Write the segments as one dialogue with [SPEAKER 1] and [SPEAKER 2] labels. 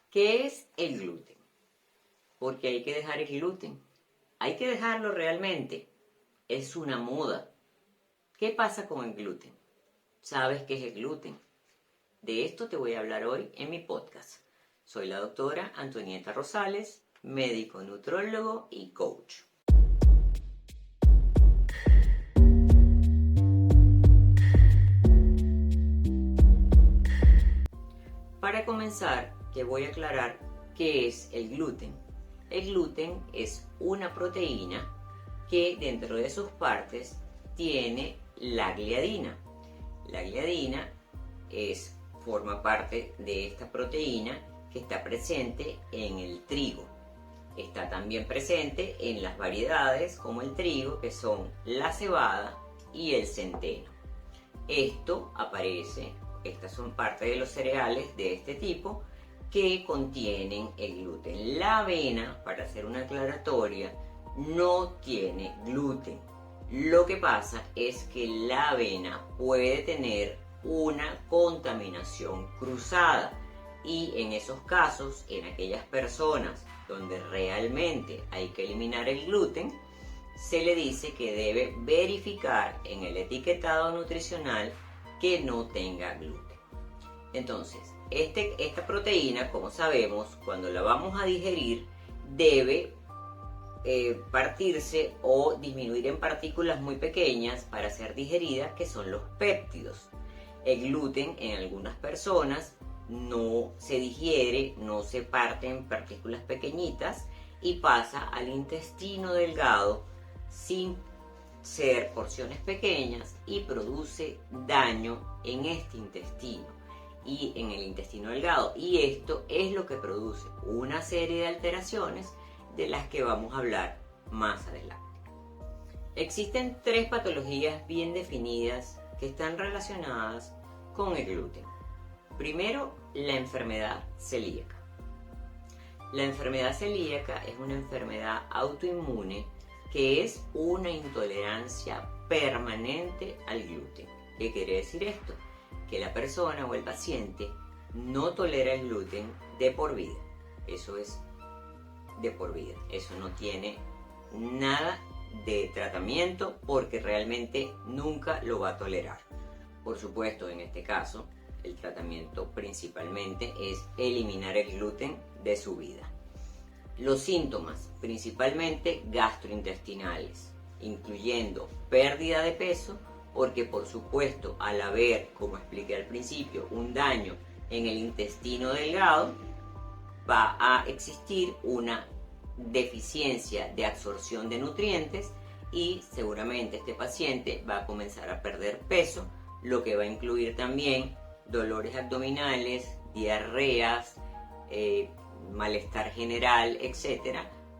[SPEAKER 1] ¿Qué es el gluten? Porque hay que dejar el gluten. Hay que dejarlo realmente. Es una moda. ¿Qué pasa con el gluten? ¿Sabes qué es el gluten? De esto te voy a hablar hoy en mi podcast. Soy la doctora Antonieta Rosales, médico nutrólogo y coach. Para comenzar, te voy a aclarar qué es el gluten. El gluten es una proteína que dentro de sus partes tiene la gliadina. La gliadina forma parte de esta proteína que está presente en el trigo. Está también presente en las variedades como el trigo, que son la cebada y el centeno. Estas son parte de los cereales de este tipo que contienen el gluten. La avena, para hacer una aclaratoria, no tiene gluten. Lo que pasa es que la avena puede tener una contaminación cruzada y en esos casos, en aquellas personas donde realmente hay que eliminar el gluten, se le dice que debe verificar en el etiquetado nutricional que no tenga gluten. Entonces, esta proteína, como sabemos, cuando la vamos a digerir, debe partirse o disminuir en partículas muy pequeñas para ser digerida, que son los péptidos. El gluten en algunas personas no se digiere, no se parte en partículas pequeñitas y pasa al intestino delgado sin ser porciones pequeñas y produce daño en este intestino y en el intestino delgado, y esto es lo que produce una serie de alteraciones de las que vamos a hablar más adelante. Existen tres patologías bien definidas que están relacionadas con el gluten. Primero, la enfermedad celíaca. La enfermedad celíaca es una enfermedad autoinmune que es una intolerancia permanente al gluten. ¿Qué quiere decir esto? Que la persona o el paciente no tolera el gluten de por vida. Eso es de por vida. Eso no tiene nada de tratamiento porque realmente nunca lo va a tolerar. Por supuesto, en este caso, el tratamiento principalmente es eliminar el gluten de su vida. Los síntomas, principalmente gastrointestinales, incluyendo pérdida de peso, porque por supuesto al haber, como expliqué al principio, un daño en el intestino delgado, va a existir una deficiencia de absorción de nutrientes y seguramente este paciente va a comenzar a perder peso, lo que va a incluir también dolores abdominales, diarreas, malestar general, etc.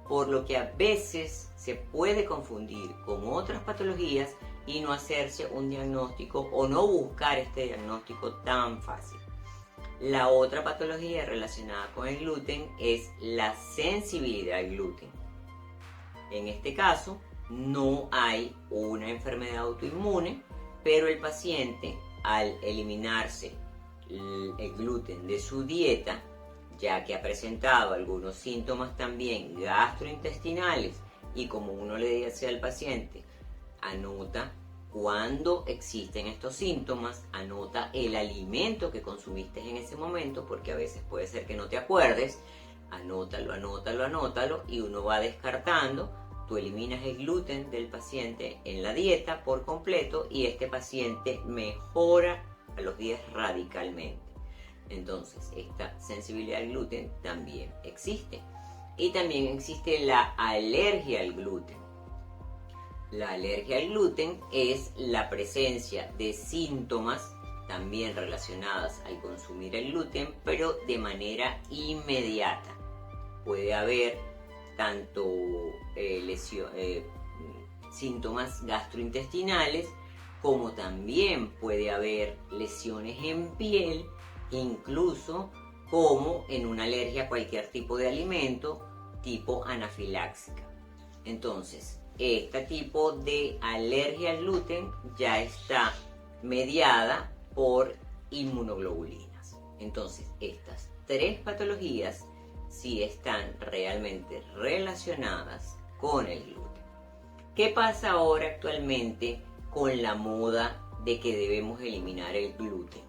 [SPEAKER 1] Por lo que a veces se puede confundir con otras patologías y no hacerse un diagnóstico o no buscar este diagnóstico tan fácil. La otra patología relacionada con el gluten es la sensibilidad al gluten. En este caso, no hay una enfermedad autoinmune, pero el paciente, al eliminarse el gluten de su dieta, ya que ha presentado algunos síntomas también gastrointestinales, y como uno le dice al paciente, anota cuando existen estos síntomas, anota el alimento que consumiste en ese momento, porque a veces puede ser que no te acuerdes, anótalo, y uno va descartando. Tú eliminas el gluten del paciente en la dieta por completo y este paciente mejora a los días radicalmente. Entonces, esta sensibilidad al gluten también existe. Y también existe la alergia al gluten. La alergia al gluten es la presencia de síntomas también relacionadas al consumir el gluten, pero de manera inmediata. Puede haber tanto síntomas gastrointestinales, como también puede haber lesiones en piel, incluso como en una alergia a cualquier tipo de alimento, tipo anafiláctica. Entonces, este tipo de alergia al gluten ya está mediada por inmunoglobulinas. Entonces, estas tres patologías sí están realmente relacionadas con el gluten. ¿Qué pasa ahora actualmente con la moda de que debemos eliminar el gluten?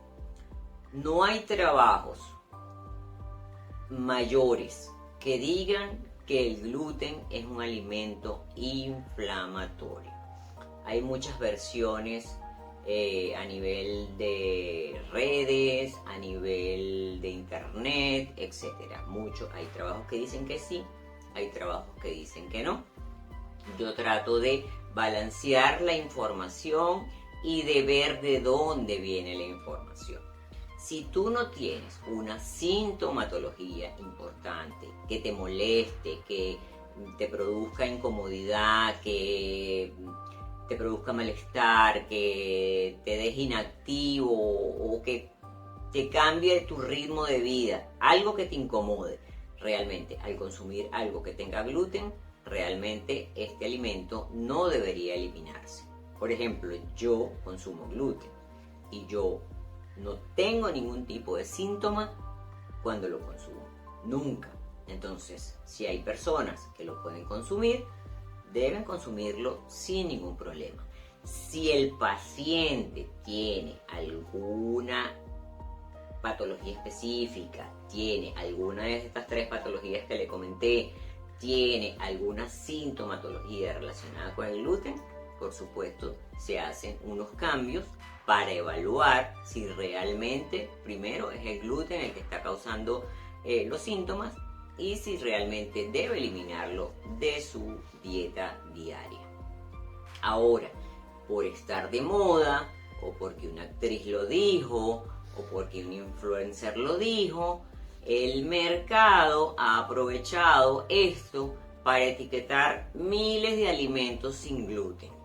[SPEAKER 1] No hay trabajos mayores que digan que el gluten es un alimento inflamatorio. Hay muchas versiones a nivel de redes, a nivel de internet, etc. Hay trabajos que dicen que sí, hay trabajos que dicen que no. Yo trato de balancear la información y de ver de dónde viene la información. Si tú no tienes una sintomatología importante que te moleste, que te produzca incomodidad, que te produzca malestar, que te deje inactivo o que te cambie tu ritmo de vida, algo que te incomode realmente al consumir algo que tenga gluten, realmente este alimento no debería eliminarse. Por ejemplo, yo consumo gluten y yo no tengo ningún tipo de síntoma cuando lo consumo, nunca. Entonces, si hay personas que lo pueden consumir, deben consumirlo sin ningún problema. Si el paciente tiene alguna patología específica, tiene alguna de estas tres patologías que le comenté, tiene alguna sintomatología relacionada con el gluten, por supuesto, se hacen unos cambios para evaluar si realmente, primero, es el gluten el que está causando los síntomas y si realmente debe eliminarlo de su dieta diaria. Ahora, por estar de moda, o porque una actriz lo dijo, o porque un influencer lo dijo, el mercado ha aprovechado esto para etiquetar miles de alimentos sin gluten.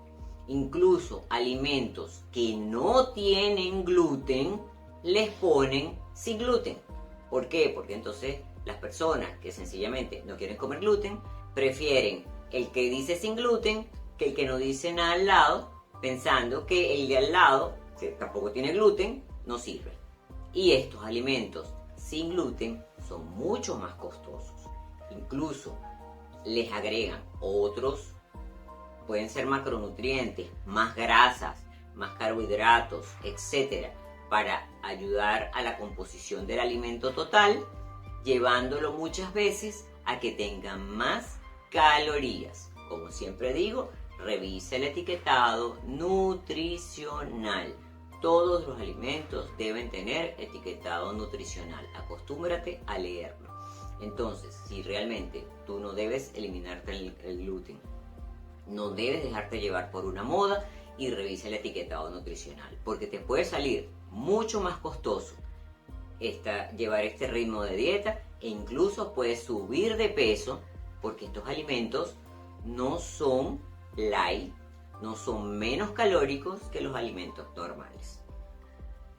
[SPEAKER 1] Incluso alimentos que no tienen gluten les ponen sin gluten. ¿Por qué? Porque entonces las personas que sencillamente no quieren comer gluten prefieren el que dice sin gluten que el que no dice nada al lado, pensando que el de al lado, que tampoco tiene gluten, no sirve. Y estos alimentos sin gluten son mucho más costosos. Incluso les agregan otros, pueden ser macronutrientes, más grasas, más carbohidratos, etc., para ayudar a la composición del alimento total, llevándolo muchas veces a que tengan más calorías. Como siempre digo, revisa el etiquetado nutricional. Todos los alimentos deben tener etiquetado nutricional. Acostúmbrate a leerlo. Entonces, si realmente tú no debes eliminarte el gluten, no debes dejarte llevar por una moda y revisa el etiquetado nutricional, porque te puede salir mucho más costoso llevar este ritmo de dieta e incluso puedes subir de peso porque estos alimentos no son light, no son menos calóricos que los alimentos normales.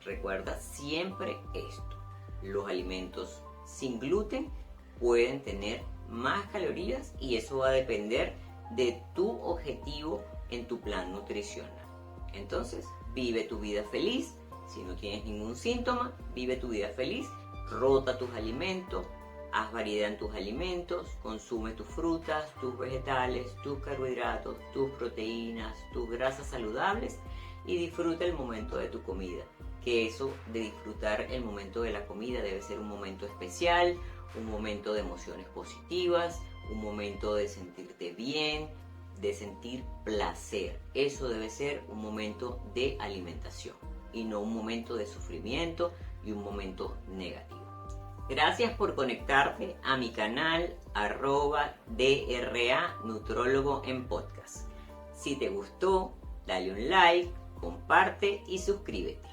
[SPEAKER 1] Recuerda siempre esto, los alimentos sin gluten pueden tener más calorías y eso va a depender de tu objetivo en tu plan nutricional. Entonces, vive tu vida feliz. Si no tienes ningún síntoma, vive tu vida feliz, rota tus alimentos, haz variedad en tus alimentos, consume tus frutas, tus vegetales, tus carbohidratos, tus proteínas, tus grasas saludables y disfruta el momento de tu comida. Que eso de disfrutar el momento de la comida debe ser un momento especial, un momento de emociones positivas, un momento de sentirte bien, de sentir placer. Eso debe ser un momento de alimentación y no un momento de sufrimiento y un momento negativo. Gracias por conectarte a mi canal @DRA Nutrólogo en Podcast. Si te gustó, dale un like, comparte y suscríbete.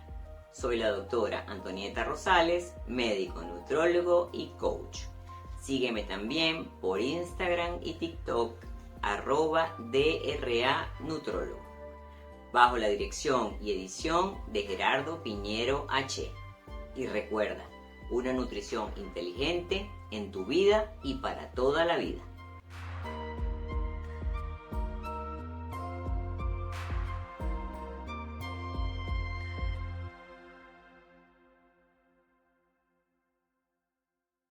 [SPEAKER 1] Soy la doctora Antonieta Rosales, médico nutrólogo y coach. Sígueme también por Instagram y TikTok @DRA Nutrólogo, bajo la dirección y edición de Gerardo Piñero H. Y recuerda, una nutrición inteligente en tu vida y para toda la vida.